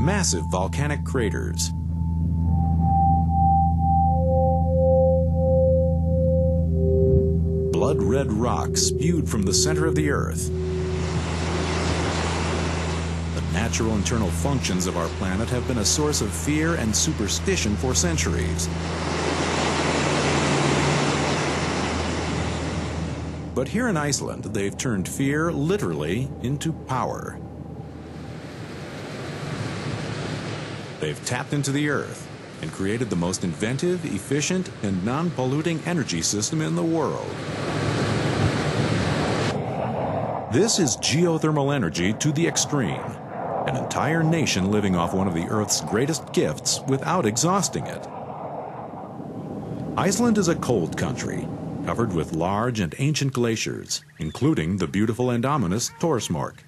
massive volcanic craters. Blood-red rock spewed from the center of the Earth. The natural internal functions of our planet have been a source of fear and superstition for centuries. But here in Iceland, they've turned fear literally into power. They've tapped into the Earth and created the most inventive, efficient, and non-polluting energy system in the world. This is geothermal energy to the extreme. An entire nation living off one of the Earth's greatest gifts without exhausting it. Iceland is a cold country, covered with large and ancient glaciers, including the beautiful and ominous Thorsmork.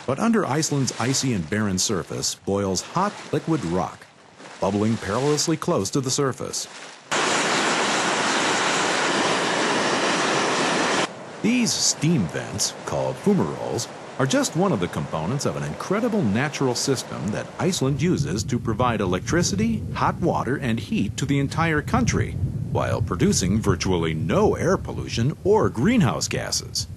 But under Iceland's icy and barren surface boils hot liquid rock, bubbling perilously close to the surface. These steam vents, called fumaroles, are just one of the components of an incredible natural system that Iceland uses to provide electricity, hot water, and heat to the entire country, while producing virtually no air pollution or greenhouse gases.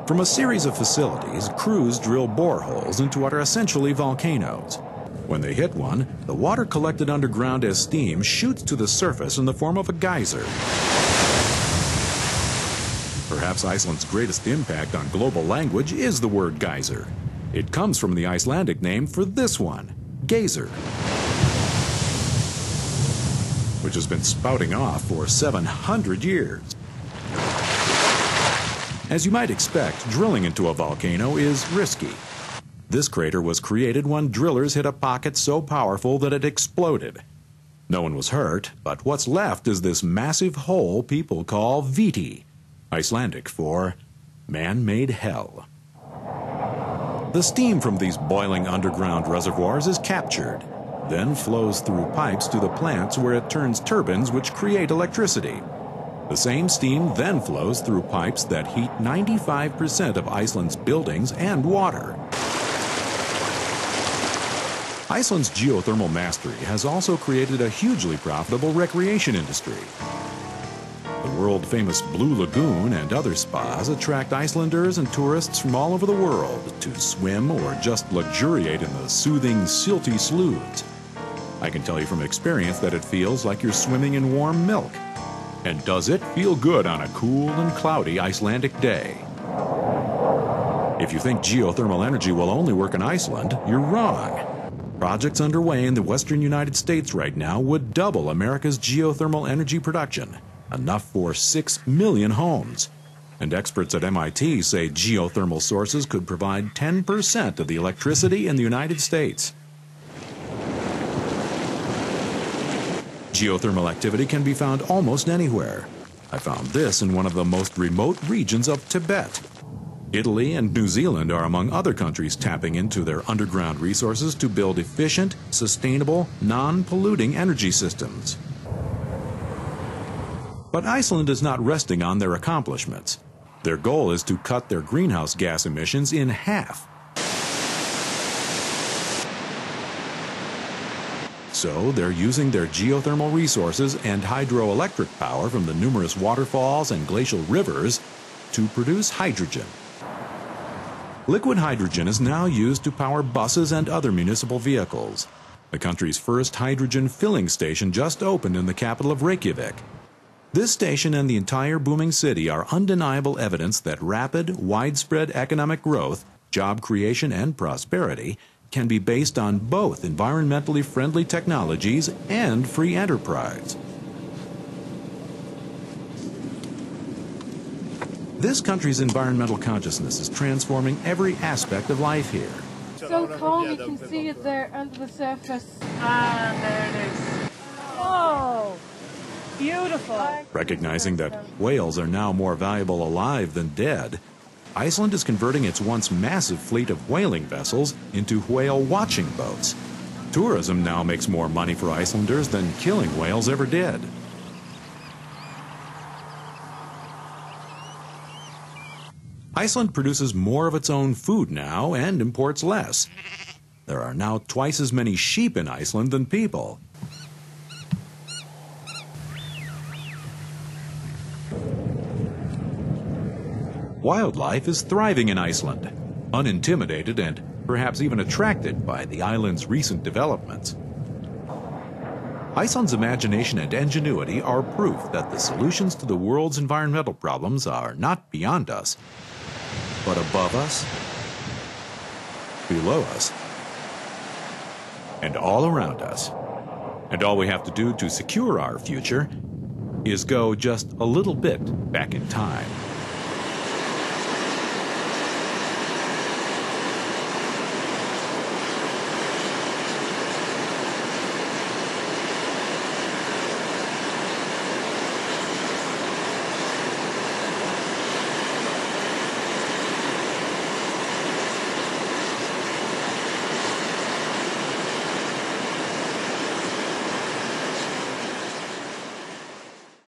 From a series of facilities, crews drill boreholes into what are essentially volcanoes. When they hit one, the water collected underground as steam shoots to the surface in the form of a geyser. Perhaps Iceland's greatest impact on global language is the word geyser. It comes from the Icelandic name for this one, geyser, which has been spouting off for 700 years. As you might expect, drilling into a volcano is risky. This crater was created when drillers hit a pocket so powerful that it exploded. No one was hurt, but what's left is this massive hole people call viti, Icelandic for man-made hell. The steam from these boiling underground reservoirs is captured, then flows through pipes to the plants where it turns turbines which create electricity. The same steam then flows through pipes that heat 95% of Iceland's buildings and water. Iceland's geothermal mastery has also created a hugely profitable recreation industry. The world-famous Blue Lagoon and other spas attract Icelanders and tourists from all over the world to swim or just luxuriate in the soothing, silty sloughs. I can tell you from experience that it feels like you're swimming in warm milk. And does it feel good on a cool and cloudy Icelandic day? If you think geothermal energy will only work in Iceland, you're wrong. Projects underway in the western United States right now would double America's geothermal energy production, enough for 6 million homes. And experts at MIT say geothermal sources could provide 10% of the electricity in the United States. Geothermal activity can be found almost anywhere. I found this in one of the most remote regions of Tibet. Italy and New Zealand are among other countries tapping into their underground resources to build efficient, sustainable, non-polluting energy systems. But Iceland is not resting on their accomplishments. Their goal is to cut their greenhouse gas emissions in half. So they're using their geothermal resources and hydroelectric power from the numerous waterfalls and glacial rivers to produce hydrogen. Liquid hydrogen is now used to power buses and other municipal vehicles. The country's first hydrogen filling station just opened in the capital of Reykjavik. This station and the entire booming city are undeniable evidence that rapid, widespread economic growth, job creation, and prosperity can be based on both environmentally friendly technologies and free enterprise. This country's environmental consciousness is transforming every aspect of life here. So calm, you can see it there under the surface. Ah, there it is. Oh, beautiful. Recognizing that whales are now more valuable alive than dead, Iceland is converting its once massive fleet of whaling vessels into whale-watching boats. Tourism now makes more money for Icelanders than killing whales ever did. Iceland produces more of its own food now and imports less. There are now twice as many sheep in Iceland than people. Wildlife is thriving in Iceland, unintimidated and perhaps even attracted by the island's recent developments. Iceland's imagination and ingenuity are proof that the solutions to the world's environmental problems are not beyond us, but above us, below us, and all around us. And all we have to do to secure our future is go just a little bit back in time.